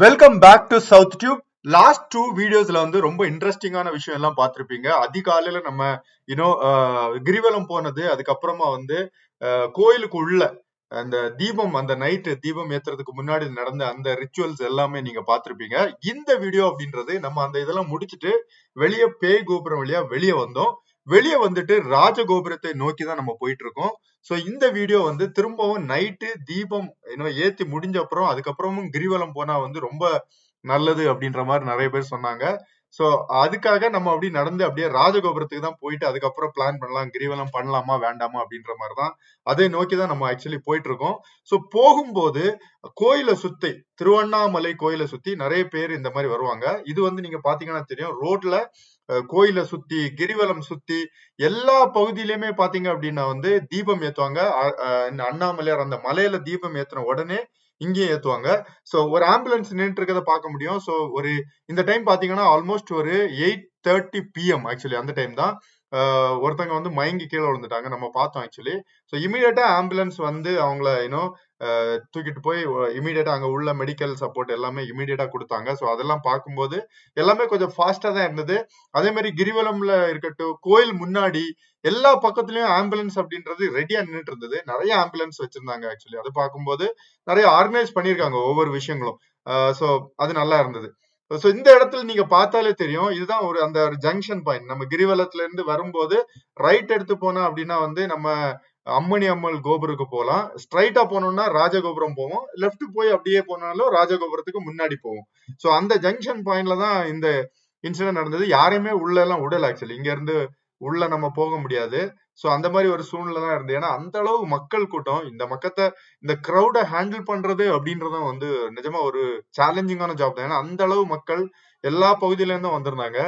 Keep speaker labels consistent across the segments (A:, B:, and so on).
A: Welcome back to south tube. Last 2 வீடியோஸ்ல வந்து ரொம்ப இன்ட்ரெஸ்டிங்கான விஷயம் எல்லாம் பார்த்திருப்பீங்க. அதிகாலையில நம்ம கிரிவலம் போனது, அதுக்கப்புறமா வந்து கோயிலுக்கு உள்ள அந்த தீபம், அந்த நைட்டு தீபம் ஏத்துறதுக்கு முன்னாடி நடந்த அந்த ரிச்சுவல்ஸ் எல்லாமே நீங்க பார்த்திருப்பீங்க. இந்த வீடியோ அப்படின்றது நம்ம அந்த இதெல்லாம் முடிச்சுட்டு வெளியே பேய் கோபுரம் வழியா வெளியே வந்தோம். வெளியே வந்துட்டு ராஜகோபுரத்தை நோக்கி தான் நம்ம போயிட்டு இருக்கோம். சோ இந்த வீடியோ வந்து திரும்பவும் நைட்டு தீபம் ஏத்தி முடிஞ்ச அப்புறம் அதுக்கப்புறமும் கிரிவலம் போனா வந்து ரொம்ப நல்லது அப்படின்ற மாதிரி நிறைய பேர் சொன்னாங்க. சோ அதுக்காக நம்ம அப்படி நடந்து அப்படியே ராஜகோபுரத்துக்கு தான் போயிட்டு அதுக்கப்புறம் பிளான் பண்ணலாம், கிரிவலம் பண்ணலாமா வேண்டாமா அப்படின்ற மாதிரி தான் அதை நோக்கி தான் நம்ம ஆக்சுவலி போயிட்டு இருக்கோம். சோ போகும்போது கோயிலை சுத்தி, திருவண்ணாமலை கோயிலை சுத்தி நிறைய பேர் இந்த மாதிரி வருவாங்க. இது வந்து நீங்க பாத்தீங்கன்னா தெரியும், ரோட்ல கோயிலை சுத்தி, கிரிவலம் சுத்தி எல்லா பகுதியிலுமே பாத்தீங்க அப்படின்னா வந்து தீபம் ஏத்துவாங்க. இந்த அண்ணாமலையார் அந்த மலையில தீபம் ஏத்துன உடனே இங்கேயும் ஏத்துவாங்க. சோ ஒரு ஆம்புலன்ஸ் நின்றுட்டு இருக்கிறத பார்க்க முடியும். சோ ஒரு இந்த டைம் பாத்தீங்கன்னா ஆல்மோஸ்ட் ஒரு 8:30 PM ஆக்சுவலி அந்த டைம் தான் ஒருத்தங்க வந்து மயங்கி கீழே விழுந்துட்டாங்க, நம்ம பார்த்தோம் ஆக்சுவலி. ஸோ இமீடியட்டா ஆம்புலன்ஸ் வந்து அவங்கள தூக்கிட்டு போய் இமீடியட்டா அங்க உள்ள மெடிக்கல் சப்போர்ட் எல்லாமே இமீடியட்டா கொடுத்தாங்க. ஸோ அதெல்லாம் பார்க்கும்போது எல்லாமே கொஞ்சம் ஃபாஸ்டா தான் இருந்தது. அதே மாதிரி கிரிவலம்ல இருக்கட்டும், கோயில் முன்னாடி எல்லா பக்கத்துலயும் ஆம்புலன்ஸ் அப்படின்றது ரெடியா நின்றுட்டு இருந்தது. நிறைய ஆம்புலன்ஸ் வச்சிருந்தாங்க ஆக்சுவலி. அதை பார்க்கும்போது நிறைய ஆர்கனைஸ் பண்ணியிருக்காங்க ஒவ்வொரு விஷயங்களும். ஸோ அது நல்லா இருந்தது. சோ இந்த இடத்துல நீங்க பார்த்தாலே தெரியும், இதுதான் ஒரு அந்த ஜங்ஷன் பாயிண்ட். நம்ம கிரிவலத்துல இருந்து வரும்போது ரைட் எடுத்து போனா அப்படின்னா வந்து நம்ம அம்மணி அம்மல் கோபுரத்துக்கு போகலாம். ஸ்ட்ரைட்டா போனோம்னா ராஜகோபுரம் போவோம். லெஃப்ட் போய் அப்படியே போனாலும் ராஜகோபுரத்துக்கு முன்னாடி போவோம். சோ அந்த ஜங்ஷன் பாயிண்ட்ல தான் இந்த இன்சிடென்ட் நடந்தது. யாரையுமே உள்ள எல்லாம் விடல ஆக்சுவலி. இங்க இருந்து உள்ள நம்ம போக முடியாது. சோ அந்த மாதிரி ஒரு சூழ்நிலை தான் இருந்தது. ஏன்னா அந்த அளவு மக்கள் கூட்டம், இந்த கிரௌட ஹேண்டில் பண்றது அப்படின்றதும் வந்து நிஜமா ஒரு சேலஞ்சிங்கான ஜாப் தான். ஏன்னா அந்த அளவு மக்கள் எல்லா பகுதியில இருந்தும் வந்திருந்தாங்க.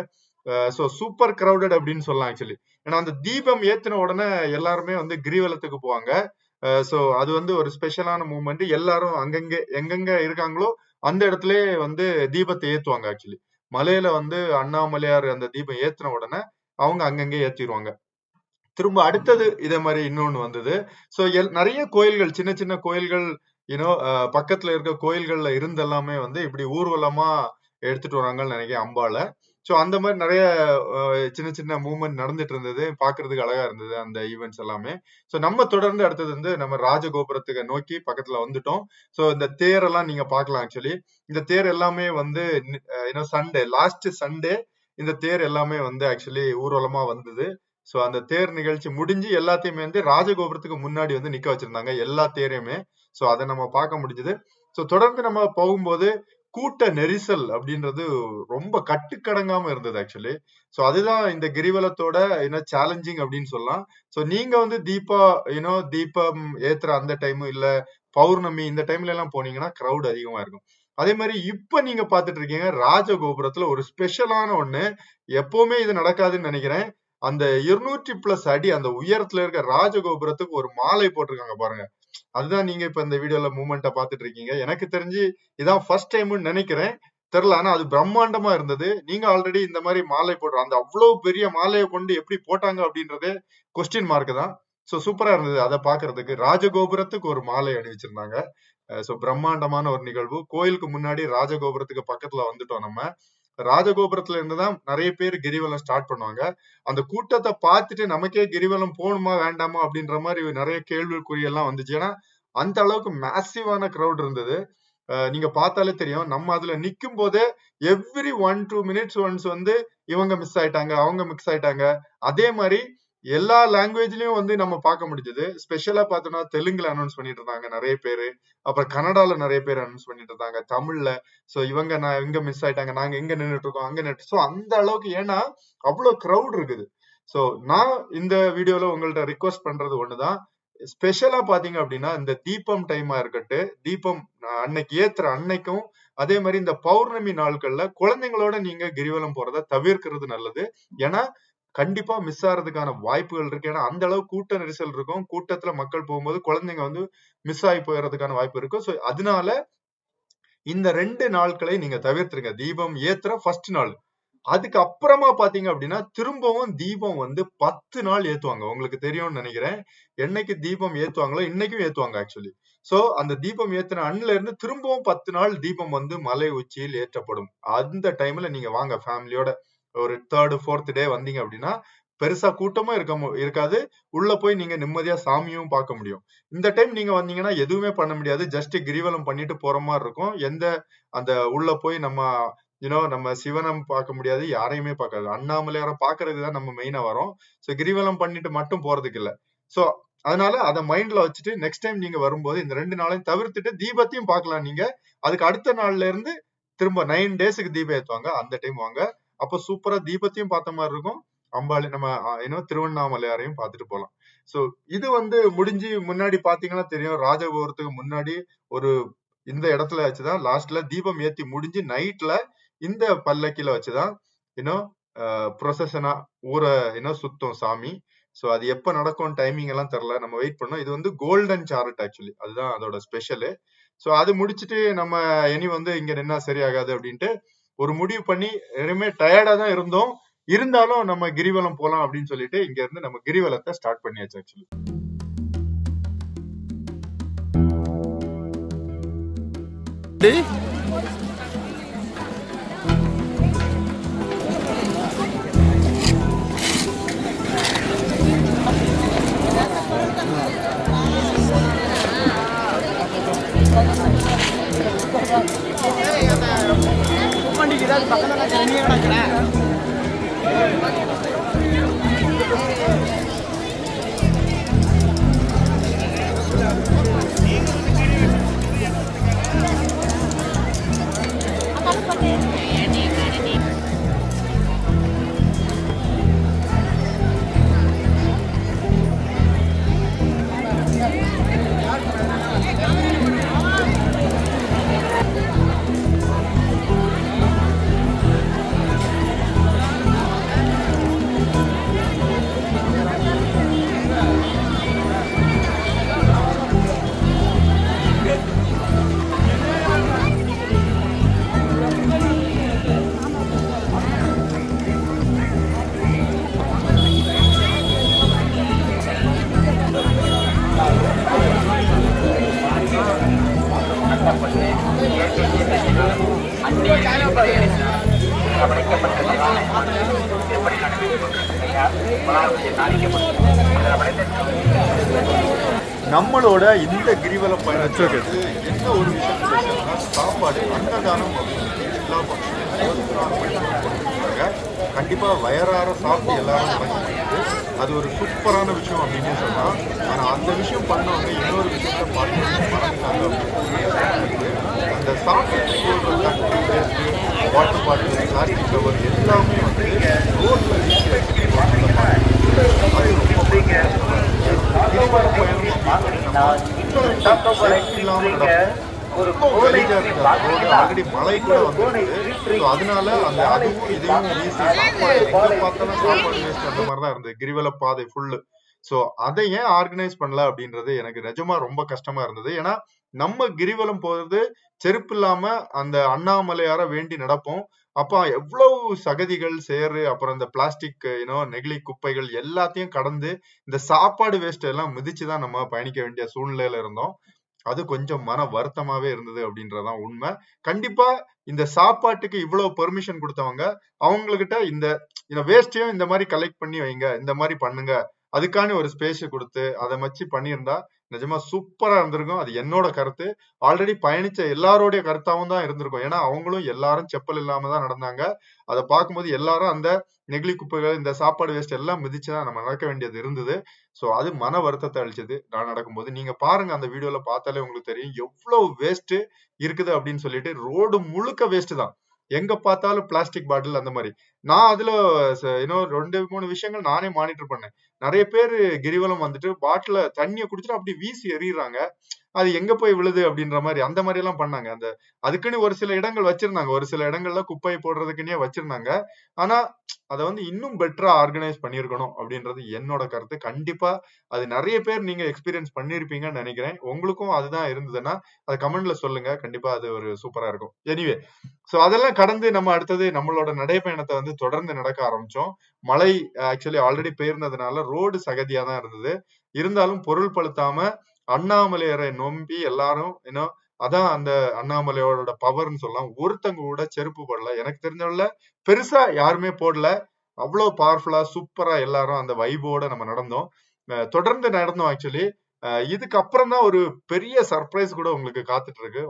A: சோ சூப்பர் கிரௌடட் அப்படின்னு சொல்லலாம் ஆக்சுவலி. ஏன்னா அந்த தீபம் ஏத்தின உடனே எல்லாருமே வந்து கிரிவலத்துக்கு போவாங்க. சோ அது வந்து ஒரு ஸ்பெஷலான மூமெண்ட். எல்லாரும் அங்கங்க எங்கெங்க இருக்காங்களோ அந்த இடத்துல வந்து தீபத்தை ஏத்துவாங்க ஆக்சுவலி. மலையில வந்து அண்ணாமலையார் அந்த தீபம் ஏத்தின உடனே அவங்க அங்கங்கே ஏத்திடுவாங்க. திரும்ப அடுத்தது இதே மாதிரி இன்னொன்னு வந்தது. சோ நிறைய கோயில்கள், சின்ன சின்ன கோயில்கள், பக்கத்துல இருக்க கோயில்கள்ல இருந்து எல்லாமே வந்து இப்படி ஊர்வலமா எடுத்துட்டு வராங்கன்னு நினைக்கிறேன் அம்பால. சோ அந்த மாதிரி நிறைய சின்ன சின்ன மூவ்மெண்ட் நடந்துட்டு இருந்தது. பாக்குறதுக்கு அழகா இருந்தது அந்த ஈவெண்ட்ஸ் எல்லாமே. சோ நம்ம தொடர்ந்து அடுத்தது வந்து நம்ம ராஜகோபுரத்துக்கு நோக்கி பக்கத்துல வந்துட்டோம். சோ இந்த தேர் எல்லாம் நீங்க பாக்கலாம் ஆக்சுவலி. இந்த தேர் எல்லாமே வந்து சண்டே, லாஸ்ட் சண்டே இந்த தேர் எல்லாமே வந்து ஆக்சுவலி ஊர்வலமா வந்தது. சோ அந்த தேர் நிகழ்ச்சி முடிஞ்சு எல்லாத்தையுமே வந்து ராஜகோபுரத்துக்கு முன்னாடி வந்து நிக்க வச்சிருந்தாங்க, எல்லா தேரையுமே. சோ அதை நம்ம பார்க்க முடிஞ்சது. சோ தொடர்ந்து நம்ம போகும்போது கூட்ட நெரிசல் அப்படின்றது ரொம்ப கட்டுக்கடங்காம இருந்தது ஆக்சுவலி. சோ அதுதான் இந்த கிரிவலத்தோட சேலஞ்சிங் அப்படின்னு சொல்லலாம். சோ நீங்க வந்து தீபம் ஏத்துற அந்த டைம், இல்ல பௌர்ணமி இந்த டைம்ல எல்லாம் போனீங்கன்னா கிரௌட் அதிகமா இருக்கும். அதே மாதிரி இப்ப நீங்க பாத்துட்டு இருக்கீங்க ராஜகோபுரத்துல ஒரு ஸ்பெஷலான ஒண்ணு. எப்பவுமே இது நடக்காதுன்னு நினைக்கிறேன். அந்த 200+ அடி அந்த உயரத்துல இருக்க ராஜகோபுரத்துக்கு ஒரு மாலை போட்டிருக்காங்க பாருங்க. அதுதான் நீங்க இப்ப இந்த வீடியோல மூமெண்ட்டை பாத்துட்டு இருக்கீங்க. எனக்கு தெரிஞ்சு இதான் ஃபர்ஸ்ட் டைம்னு நினைக்கிறேன், தெரியல. ஆனா அது பிரம்மாண்டமா இருந்தது. நீங்க ஆல்ரெடி இந்த மாதிரி மாலை போடுற அந்த அவ்வளவு பெரிய மாலையை கொண்டு எப்படி போட்டாங்க அப்படின்றதே கொஸ்டின் மார்க் தான். சோ சூப்பரா இருந்தது அதை பாக்குறதுக்கு. ராஜகோபுரத்துக்கு ஒரு மாலை அணிவிச்சிருந்தாங்க. சோ பிரம்மாண்டமான ஒரு நிகழ்வு. கோயிலுக்கு முன்னாடி ராஜகோபுரத்துக்கு பக்கத்துல வந்துட்டோம் நம்ம. ராஜகோபுரத்துல இருந்துதான் நிறைய பேர் கிரிவலம் ஸ்டார்ட் பண்ணுவாங்க. அந்த கூட்டத்தை பார்த்துட்டு நமக்கே கிரிவலம் போகணுமா வேண்டாமா அப்படின்ற மாதிரி நிறைய கேள்விக்குறி எல்லாம் வந்துச்சு. ஏன்னா அந்த அளவுக்கு மேசிவான கிரௌட் இருந்தது. நீங்க பார்த்தாலே தெரியும். நம்ம அதுல நிக்கும் போதே எவ்ரி 1-2 மினிட்ஸ் ஒன்ஸ் வந்து இவங்க மிஸ் ஆயிட்டாங்க, அவங்க மிஸ் ஆயிட்டாங்க. அதே மாதிரி எல்லா லாங்குவேஜ்லயும் வந்து நம்ம பார்க்க முடிஞ்சது. ஸ்பெஷலா பார்த்தோம்னா தெலுங்குல அனௌன்ஸ் பண்ணிட்டு இருந்தாங்க நிறைய பேரு. அப்புறம் கன்னடால நிறைய பேர் அனௌன்ஸ் பண்ணிட்டு இருந்தாங்க, தமிழ்ல. சோ நான் இங்க மிஸ் ஆயிட்டாங்க, நாங்க எங்க நின்றுட்டு இருக்கோம், அங்க நின்று. சோ அந்த அளவுக்கு, ஏன்னா அவ்வளவு கிரௌட் இருக்குது. சோ நான் இந்த வீடியோல உங்கள்ட்ட ரிக்வெஸ்ட் பண்றது ஒண்ணுதான். ஸ்பெஷலா பாத்தீங்க அப்படின்னா இந்த தீபம் டைமா இருக்கட்டும், தீபம் அன்னைக்கு ஏத்துற அன்னைக்கும், அதே மாதிரி இந்த பௌர்ணமி நாட்கள்ல குழந்தைங்களோட நீங்க கிரிவலம் போறத தவிர்க்கிறது நல்லது. ஏன்னா கண்டிப்பா மிஸ் ஆறதுக்கான வாய்ப்புகள் இருக்கு. ஏன்னா அந்த அளவு கூட்ட நெரிசல் இருக்கும். கூட்டத்துல மக்கள் போகும்போது குழந்தைங்க வந்து மிஸ் ஆகி போயிடுறதுக்கான வாய்ப்பு இருக்கும். சோ அதனால இந்த 2 நாட்களை நீங்க தவிர்த்துருங்க. தீபம் ஏத்துற ஃபர்ஸ்ட் நாள், அதுக்கு அப்புறமா பாத்தீங்க அப்படின்னா திரும்பவும் தீபம் வந்து 10 நாள் ஏத்துவாங்க. உங்களுக்கு தெரியும்னு நினைக்கிறேன். என்னைக்கு தீபம் ஏத்துவாங்களோ இன்னைக்கும் ஏத்துவாங்க ஆக்சுவலி. சோ அந்த தீபம் ஏத்துன அன்ல இருந்து திரும்பவும் 10 நாள் தீபம் வந்து மலை உச்சியில் ஏற்றப்படும். அந்த டைம்ல நீங்க வாங்க ஃபேமிலியோட. ஒரு 3rd 4th டே வந்தீங்க அப்படின்னா பெருசா கூட்டமும் இருக்காது. உள்ள போய் நீங்க நிம்மதியா சாமியும் பார்க்க முடியும். இந்த டைம் நீங்க வந்தீங்கன்னா எதுவுமே பண்ண முடியாது. ஜஸ்ட் கிரிவலம் பண்ணிட்டு போற மாதிரி இருக்கும். அந்த உள்ள போய் நம்ம சிவனம் பார்க்க முடியாது. யாரையுமே பார்க்காது. அண்ணாமலையார பார்க்கறதுக்கு தான் நம்ம மெயினா வரோம். சோ கிரிவலம் பண்ணிட்டு மட்டும் போறதுக்கு இல்ல. சோ அதனால அத மைண்ட்ல வச்சுட்டு நெக்ஸ்ட் டைம் நீங்க வரும்போது இந்த 2 நாளையும் தவிர்த்துட்டு தீபத்தையும் பார்க்கலாம் நீங்க. அதுக்கு அடுத்த நாள்ல இருந்து திரும்ப 9 டேஸ்க்கு தீபம் ஏத்துவாங்க. அந்த டைம் வாங்க. அப்ப சூப்பரா தீபத்தையும் பார்த்த மாதிரி இருக்கும். அம்பாளி நம்ம திருவண்ணாமலையாரையும் பார்த்துட்டு போலாம். சோ இது வந்து முடிஞ்சு முன்னாடி பாத்தீங்கன்னா தெரியும். ராஜகோபுரத்துக்கு முன்னாடி ஒரு இந்த இடத்துல வச்சுதான் லாஸ்ட்ல தீபம் ஏத்தி முடிஞ்சு நைட்ல இந்த பல்லக்கில வச்சுதான் இன்னும் ப்ரொசஷனா ஊரை சுத்தம் சாமி. சோ அது எப்ப நடக்கும் டைமிங் எல்லாம் தெரியல. நம்ம வெயிட் பண்ணோம். இது வந்து கோல்டன் சாரட் ஆக்சுவலி. அதுதான் அதோட ஸ்பெஷலு. சோ அது முடிச்சுட்டு நம்ம இனி வந்து இங்க நின்னா சரியாகாது அப்படின்ட்டு ஒரு முடிவு பண்ணி இனிமே டயர்டா தான் இருந்தோம். இருந்தாலும் நம்ம கிரிவலம் போலாம் அப்படின்னு சொல்லிட்டு இங்க இருந்து நம்ம கிரிவலத்தை ஸ்டார்ட் பண்ணியாச்சு ஆக்சுவலி. நம்மளோட இந்த கிரிவல பயணத்துக்கு என்ன ஒரு விஷயம் ஸ்பெஷல்னா சாப்பாடு, அன்னதானம் அப்படின்னு எல்லா கண்டிப்பா வயறார சாப்பிட்டு எல்லாரும் நடக்கும்போது அது ஒரு சூப்பரான விஷயம் அப்படின்னு சொல்லலாம். ஆனா அந்த விஷயம் பண்ணவங்க இன்னொரு விஷயத்த பார்த்து அந்த சாப்பிட்டு வாட்டர் பாட்டில், பிளாஸ்டிக் கவர் எல்லாமே வந்து ரோட்ல வீசி ஆல்ரெடி மழை கூட வந்து அதனால அந்த அதுவும் இதையும் வீசி சாப்பாடு பார்த்தாலும் சாப்பாடு வேஸ்ட் அந்த மாதிரிதான் இருந்தது கிரிவல பாதை ஃபுல்லு. சோ அதை ஏன் ஆர்கனைஸ் பண்ணல அப்படின்றது எனக்கு நிஜமா ரொம்ப கஷ்டமா இருந்தது. ஏன்னா நம்ம கிரிவலம் போறது செருப்பு இல்லாம அந்த அண்ணாமலையார வேண்டி நடப்போம். அப்ப எவ்வளவு சகதிகள் சேரு, அப்புறம் இந்த பிளாஸ்டிக் நெகிழி குப்பைகள் எல்லாத்தையும் கடந்து இந்த சாப்பாடு வேஸ்ட் எல்லாம் மிதிச்சுதான் நம்ம பயணிக்க வேண்டிய சூழ்நிலையில இருந்தோம். அது கொஞ்சம் மன வருத்தமாவே இருந்தது அப்படின்றதான் உண்மை. கண்டிப்பா இந்த சாப்பாட்டுக்கு இவ்வளவு பெர்மிஷன் கொடுத்தவங்க அவங்ககிட்ட இந்த வேஸ்டையும் இந்த மாதிரி கலெக்ட் பண்ணி வைங்க, இந்த மாதிரி பண்ணுங்க, அதுக்கான ஒரு ஸ்பேஸ் கொடுத்து அதை வச்சு பண்ணியிருந்தா நிஜமா சூப்பரா இருந்திருக்கும். அது என்னோட கருத்து. ஆல்ரெடி பயணிச்ச எல்லாரோடைய கருத்தாவும் தான் இருந்திருக்கும். ஏன்னா அவங்களும் எல்லாரும் செப்பல் இல்லாம தான் நடந்தாங்க. அதை பார்க்கும்போது எல்லாரும் அந்த நெகிழி குப்பைகள், இந்த சாப்பாடு வேஸ்ட் எல்லாம் மிதிச்சுதான் நம்ம நடக்க வேண்டியது இருந்தது. சோ அது மன வருத்தத்தை அளிச்சது நான் நடக்கும்போது. நீங்க பாருங்க, அந்த வீடியோல பார்த்தாலே உங்களுக்கு தெரியும் எவ்வளவு வேஸ்ட் இருக்குது அப்படின்னு சொல்லிட்டு. ரோடு முழுக்க வேஸ்ட் தான். எங்க பார்த்தாலும் பிளாஸ்டிக் பாட்டில் அந்த மாதிரி. நான் அதுல 2-3 விஷயங்கள் நானே மானிட்டர் பண்ணேன். நிறைய பேர் கிரிவலம் வந்துட்டு பாட்டில தண்ணியை குடிச்சிட்டு அப்படி வீசி எறியறாங்க. அது எங்க போய் விழுது அப்படின்ற மாதிரி அந்த மாதிரி எல்லாம் பண்ணாங்க. அதுக்குன்னு ஒரு சில இடங்கள் வச்சிருந்தாங்க, ஒரு சில இடங்கள்ல குப்பையை போடுறதுக்குன்னே வச்சிருந்தாங்க. ஆனா அதை வந்து இன்னும் பெட்டரா ஆர்கனைஸ் பண்ணியிருக்கணும் அப்படின்றது என்னோட கருத்து. கண்டிப்பா அது நிறைய பேர் நீங்க எக்ஸ்பீரியன்ஸ் பண்ணிருப்பீங்கன்னு நினைக்கிறேன். உங்களுக்கும் அதுதான் இருந்ததுன்னா அதை கமெண்ட்ல சொல்லுங்க. கண்டிப்பா அது ஒரு சூப்பரா இருக்கும். எனிவே, சோ அதெல்லாம் கடந்து நம்ம அடுத்தது நம்மளோட நடைப்பயணத்தை வந்து தொடர்ந்து நடக்க ஆரம்பிச்சோம். மழை ஆக்சுவலி ஆல்ரெடி பெயர்ந்ததுனால ரோடு சகதியா தான் இருந்தது. இருந்தாலும் பொருள் படுத்தாம அண்ணாமலையரை நம்பி எல்லாரும் அதான் அந்த அண்ணாமலையோட பவர்னு சொல்லலாம். ஒருத்தங்க கூட செருப்பு போடல. எனக்கு தெரிஞ்சவள பெருசா யாருமே போடல. அவ்வளவு பவர்ஃபுல்லா சூப்பரா எல்லாரும் அந்த வைபோட நம்ம நடந்தோம். தொடர்ந்து நடந்தோம். ஆக்சுவலி இதுக்கு அப்புறம் தான் ஒரு பெரிய சர்ப்ரைஸ் கூட உங்களுக்கு காத்துட்டு இருக்கு.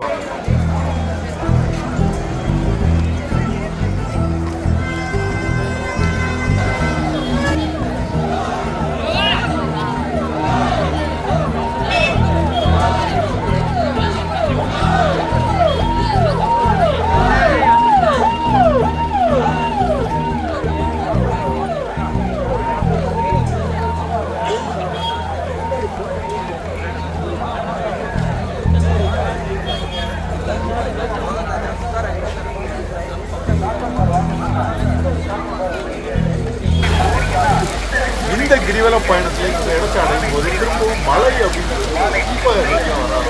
A: இந்த கிரிவலம் பயணத்தில் இந்த இடத்தை அடையும் போது திரும்பவும் மழை அப்படின்றது ரொம்ப அதிகம் வர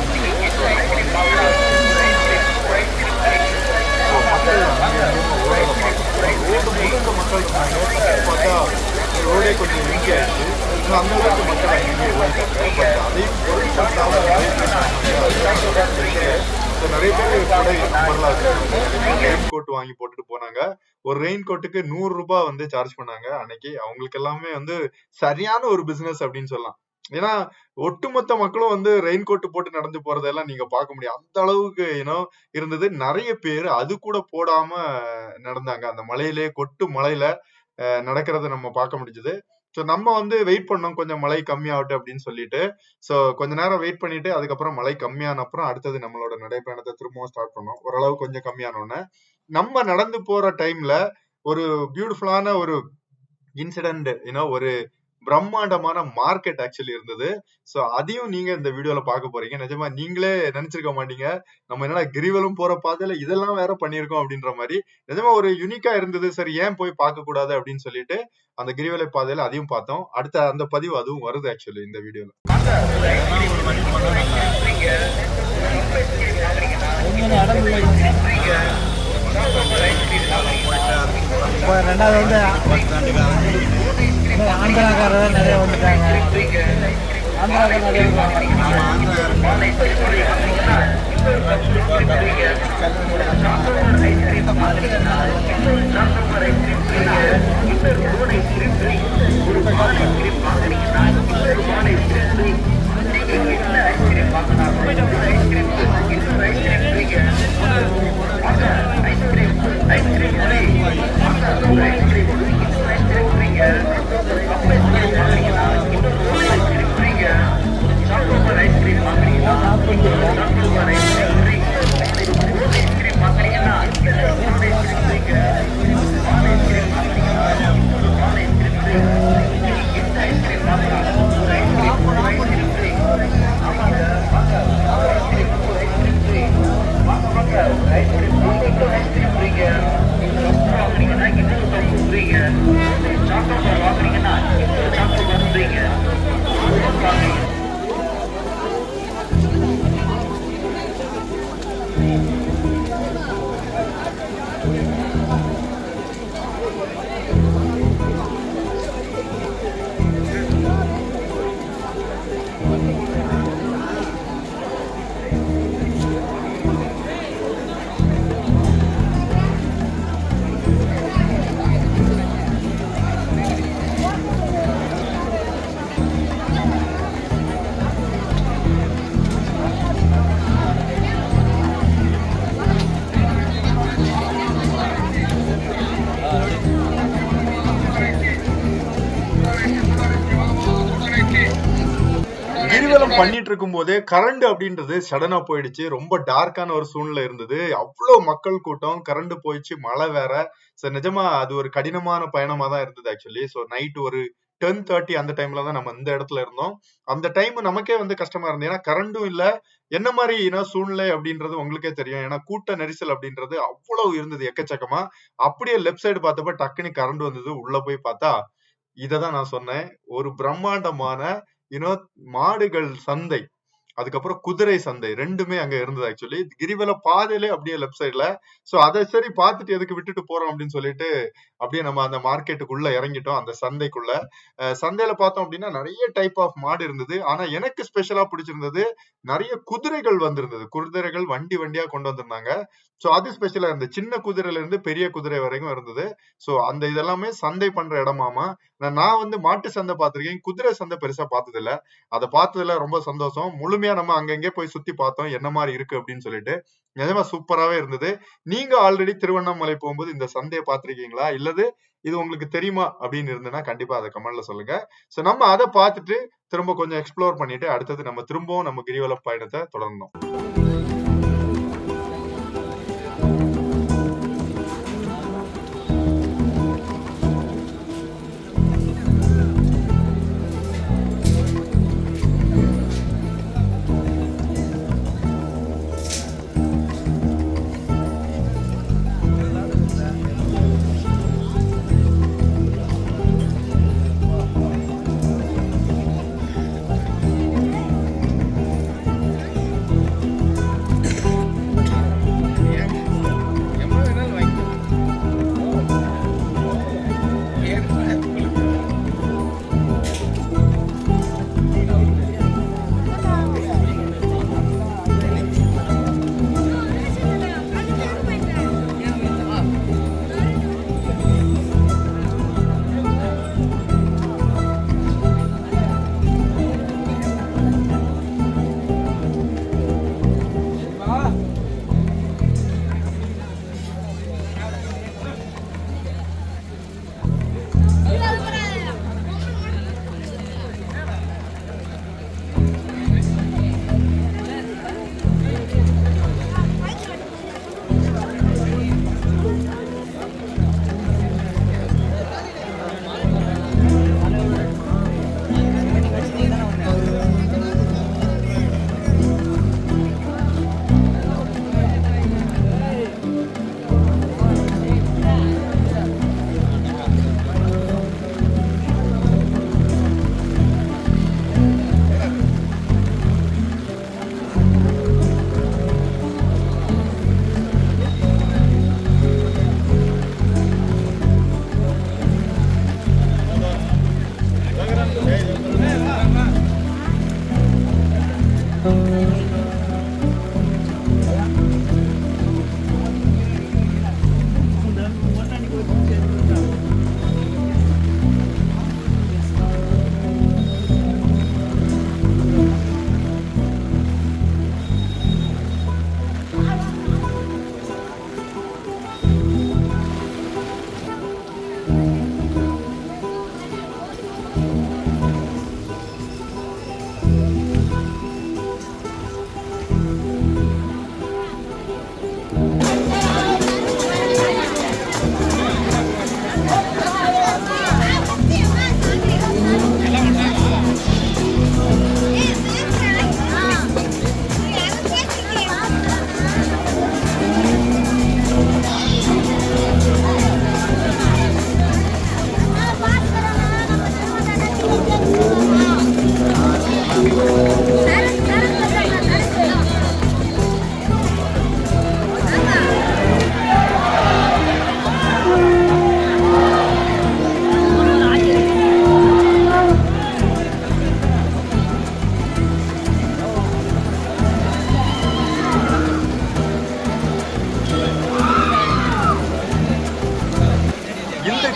A: மக்கள் பார்த்தா ரோடே கொஞ்சம் இங்கி ஆயிடுச்சு. அந்த அளவுக்கு மக்கள் அங்கேயே ஓடிட்டாங்க. பட் அதையும் பொருட்படுத்தாம நிறைய பேர் ரெயின் கோட் வாங்கி போட்டுட்டு போனாங்க. ஒரு ரெயின் கோட்டுக்கு 100 ரூபாய் வந்து சார்ஜ் பண்ணாங்க அன்னைக்கு. அவங்களுக்கு எல்லாமே வந்து சரியான ஒரு பிசினஸ் அப்படின்னு சொல்லலாம். ஏன்னா ஒட்டுமொத்த மக்களும் வந்து ரெயின் கோட் போட்டு நடந்து போறதெல்லாம் நீங்க பார்க்க முடியும். அந்த அளவுக்கு இருந்தது. நிறைய பேர் அது கூட போடாம நடந்தாங்க. அந்த மலையிலே கொட்டு மலையில நடக்கிறத நம்ம பார்க்க முடிஞ்சது. சோ நம்ம வந்து வெயிட் பண்ணோம் கொஞ்சம் மழை கம்மியாகட்டும் அப்படின்னு சொல்லிட்டு. சோ கொஞ்ச நேரம் வெயிட் பண்ணிட்டு அதுக்கப்புறம் மழை கம்மியான அப்புறம் அடுத்தது நம்மளோட நடைப்பயணத்தை திரும்பவும் ஸ்டார்ட் பண்ணோம். ஓரளவு கொஞ்சம் கம்மியானோன்னு நம்ம நடந்து போற டைம்ல ஒரு பியூட்டிஃபுல்லான ஒரு இன்சிடென்ட் ஒரு பிரம்மாண்டமான மார்க்கெட் ஆக்சுவலி இருந்தது. சோ அதையும் நீங்க இந்த வீடியோல பார்க்க போறீங்க. நிஜமா நீங்களே நினைச்சிருக்க மாட்டீங்க, நம்ம என்னடா கிரிவலம் போற பாதையில இதெல்லாம் வேற பண்ணியிருக்கோம் அப்படின்ற மாதிரி. நிஜமா ஒரு யூனிக்கா இருந்தது. சரி ஏன் போய் பார்க்க கூடாது அப்படின்னு சொல்லிட்டு அந்த கிரிவல பாதையில அதையும் பார்த்தோம். அடுத்த அந்த பதிவு அதுவும் வருது ஆக்சுவலி இந்த வீடியோல.
B: ரெண்டாவது வந்து ஆந்திராக்காரர் நிறைய வந்துட்டாங்க. ஆந்திராக்காரர்
A: பண்ணிட்டு இருக்கும் போதே கரண்ட் அப்படின்றது சடனா போயிடுச்சு. ரொம்ப டார்க்கான ஒரு சூழ்நிலை இருந்தது. அவ்வளவு மக்கள் கூட்டம், கரண்ட் போயிடுச்சு, மழை வேற. சோ நிஜமா அது ஒரு கடினமான பயணமா தான் இருந்தது ஆக்சுவலி. சோ நைட் ஒரு 10:30 அந்த டைம்ல தான் நம்ம இந்த இடத்துல இருந்தோம். அந்த டைம் நமக்கே வந்து கஷ்டமா இருந்தது. ஏன்னா கரண்டும் இல்ல. என்ன மாதிரி சூழ்நிலை அப்படின்றது உங்களுக்கே தெரியும். ஏன்னா கூட்ட நெரிசல் அப்படின்றது அவ்வளவு இருந்தது எக்கச்சக்கமா. அப்படியே லெஃப்ட் சைடு பார்த்தப்ப டக்குன்னு கரண்ட் வந்தது. உள்ள போய் பார்த்தா இததான் நான் சொன்னேன். ஒரு பிரம்மாண்டமான யூனோ மாடுகள் சந்தை, அதுக்கப்புறம் குதிரை சந்தை 2மே அங்க இருந்தது ஆக்சுவலி. கிரிவல பாதையிலே அப்படியே லெஃப்ட் சைடுல. சோ அதை சரி பார்த்துட்டு எதுக்கு விட்டுட்டு போறோம் அப்படின்னு சொல்லிட்டு அப்படியே நம்ம அந்த மார்க்கெட்டுக்குள்ள இறங்கிட்டோம், அந்த சந்தைக்குள்ள. சந்தையில பார்த்தோம் அப்படின்னா நிறைய டைப் ஆஃப் மாடு இருந்தது. ஆனா எனக்கு ஸ்பெஷலா பிடிச்சிருந்தது, நிறைய குதிரைகள் வந்திருந்தது. குதிரைகள் வண்டி வண்டியா கொண்டு வந்திருந்தாங்க. சோ அது ஸ்பெஷலா இருந்தது. சின்ன குதிரையில இருந்து பெரிய குதிரை வரைக்கும் இருந்தது. சோ அந்த இதெல்லாமே சந்தை பண்ற இடமாமா. நான் வந்து மாட்டு சந்தை பார்த்திருக்கேன், குதிரை சந்தை பெருசா பார்த்தது இல்ல. அதை பார்த்ததுல ரொம்ப சந்தோஷம். முழுமையா நம்ம அங்கங்கே போய் சுத்தி பார்த்தோம் என்ன மாதிரி இருக்கு அப்படின்னு சொல்லிட்டு. நிஜமா சூப்பராவே இருந்தது. நீங்க ஆல்ரெடி திருவண்ணாமலை போகும்போது இந்த சந்தையை பார்த்திருக்கீங்களா, இல்லது இது உங்களுக்கு தெரியுமா அப்படின்னு இருந்ததுன்னா கண்டிப்பா அதை கமெண்ட்ல சொல்லுங்க. சோ நம்ம அதை பார்த்துட்டு திரும்ப கொஞ்சம் எக்ஸ்ப்ளோர் பண்ணிட்டு அடுத்தது நம்ம திரும்பவும் நம்ம கிரிவல பயணத்தை தொடர்ந்தோம்.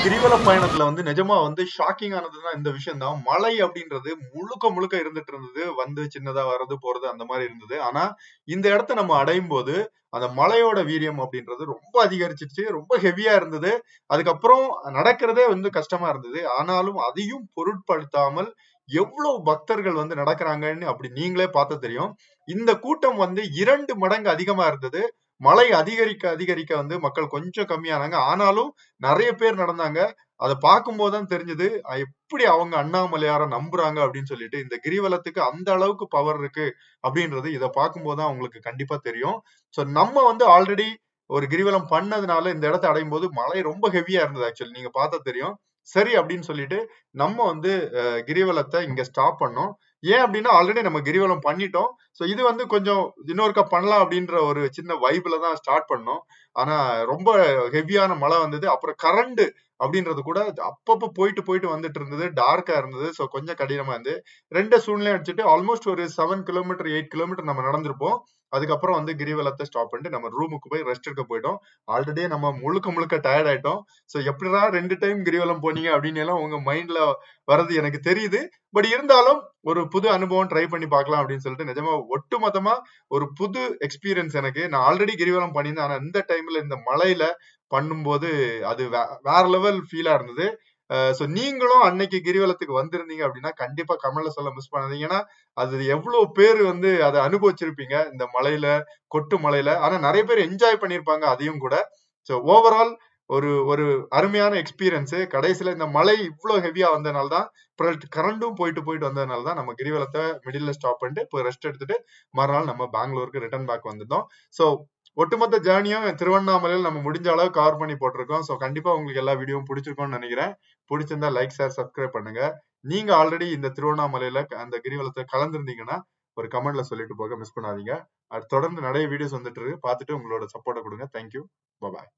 A: கிரிவல பயணத்துல வந்து நிஜமா வந்து ஷாக்கிங் ஆனதுதான் இந்த விஷயம் தான். மழை அப்படின்றது முழுக்க முழுக்க இருந்துட்டு இருந்தது. வந்து சின்னதா வர்றது போறது அந்த மாதிரி இருந்தது. ஆனா இந்த இடத்த நம்ம அடையும் போது அந்த மழையோட வீரியம் அப்படின்றது ரொம்ப அதிகரிச்சிருச்சு. ரொம்ப ஹெவியா இருந்தது. அதுக்கப்புறம் நடக்கிறதே வந்து கஷ்டமா இருந்தது. ஆனாலும் அதையும் பொருட்படுத்தாமல் எவ்வளவு பக்தர்கள் வந்து நடக்கிறாங்கன்னு அப்படி நீங்களே பார்த்து தெரியும். இந்த கூட்டம் வந்து 2 மடங்கு அதிகமா இருந்தது. மழை அதிகரிக்க அதிகரிக்க வந்து மக்கள் கொஞ்சம் கம்மியானாங்க. ஆனாலும் நிறைய பேர் நடந்தாங்க. அதை பார்க்கும்போது தான் தெரிஞ்சது எப்படி அவங்க அண்ணாமலையார நம்புறாங்க அப்படின்னு சொல்லிட்டு. இந்த கிரிவலத்துக்கு அந்த அளவுக்கு பவர் இருக்கு அப்படின்றது இதை பார்க்கும்போது தான் உங்களுக்கு கண்டிப்பா தெரியும். சோ நம்ம வந்து ஆல்ரெடி ஒரு கிரிவலம் பண்ணதுனால இந்த இடத்தை அடையும் போது மழை ரொம்ப ஹெவியா இருந்தது. ஆக்சுவலி நீங்க பார்த்தா தெரியும். சரி அப்படின்னு சொல்லிட்டு நம்ம வந்து கிரிவலத்தை இங்க ஸ்டாப் பண்ணோம். ஏன் அப்படின்னா ஆல்ரெடி நம்ம கிரிவலம் பண்ணிட்டோம். சோ இது வந்து கொஞ்சம் இன்னொருக்கா பண்ணலாம் அப்படின்ற ஒரு சின்ன வைப்ல தான் ஸ்டார்ட் பண்ணோம். ஆனா ரொம்ப ஹெவியான மழை வந்தது. அப்புறம் கரண்ட் அப்படின்றது கூட அப்பப்ப போயிட்டு போயிட்டு வந்துட்டு இருந்தது. டார்க்கா இருந்தது. சோ கொஞ்சம் கடினமா இருந்து 2 சூழ்நிலை அடிச்சுட்டு ஆல்மோஸ்ட் ஒரு 7 கிலோமீட்டர் 8 கிலோமீட்டர் நம்ம நடந்திருப்போம். அதுக்கப்புறம் வந்து கிரிவலத்தை ஸ்டாப் பண்ணிட்டு நம்ம ரூமுக்கு போய் ரெஸ்ட் எடுக்க போயிட்டோம். ஆல்ரெடி நம்ம முழுக்க முழுக்க டயர்ட் ஆயிட்டோம். சோ எப்படிடா 2 டைம் கிரிவலம் போனீங்க அப்படின்னு எல்லாம் உங்க மைண்ட்ல வரது எனக்கு தெரியுது. பட் இருந்தாலும் ஒரு புது அனுபவம் ட்ரை பண்ணி பார்க்கலாம் அப்படின்னு சொல்லிட்டு நிஜமா ஒட்டுமொத்தமா ஒரு புது எக்ஸ்பீரியன்ஸ் எனக்கு. நான் ஆல்ரெடி கிரிவலம் பண்ணியிருந்தேன். ஆனா இந்த டைம்ல இந்த மழையில பண்ணும்போது அது வேற லெவல் ஃபீலா இருந்தது. சோ நீங்களும் அன்னைக்கு கிரிவலத்துக்கு வந்திருந்தீங்க அப்படின்னா கண்டிப்பா கமெண்ட்ல சொல்ல மிஸ் பண்ணாதீங்க. ஏன்னா அது எவ்வளவு பேர் வந்து அதை அனுபவிச்சிருப்பீங்க இந்த மலையில, கொட்டு மலையில. ஆனா நிறைய பேர் என்ஜாய் பண்ணிருப்பாங்க அதையும் கூட. சோ ஓவரால் ஒரு ஒரு அருமையான எக்ஸ்பீரியன்ஸ். கடைசியில இந்த மழை இவ்வளவு ஹெவியா வந்ததுனால தான், கரண்டும் போயிட்டு போயிட்டு வந்ததுனால தான் நம்ம கிரிவலத்தை மிடில்ல ஸ்டாப் பண்ணிட்டு போய் ரெஸ்ட் எடுத்துட்டு மறுநாள் நம்ம பெங்களூருக்கு ரிட்டர்ன் பேக் வந்திருந்தோம். சோ ஒட்டுமொத்த ஜேர்னியும் திருவண்ணாமலையில் நம்ம முடிஞ்ச அளவு கவர் பண்ணி போட்டிருக்கோம். சோ கண்டிப்பா உங்களுக்கு எல்லா வீடியோவும் பிடிச்சிருக்கும்னு நினைக்கிறேன். பிடிச்சிருந்தா லைக், ஷேர், சப்ஸ்கிரைப் பண்ணுங்க. நீங்க ஆல்ரெடி இந்த திருவண்ணாமலையில அந்த கிரிவலத்தை கலந்துருந்தீங்கன்னா ஒரு கமெண்ட்ல சொல்லிட்டு போக மிஸ் பண்ணாதீங்க. அது தொடர்ந்து நிறைய வீடியோஸ் வந்துட்டு இருக்கு. பார்த்துட்டு உங்களோட சப்போர்ட்டை கொடுங்க. தேங்க்யூ. பாய்.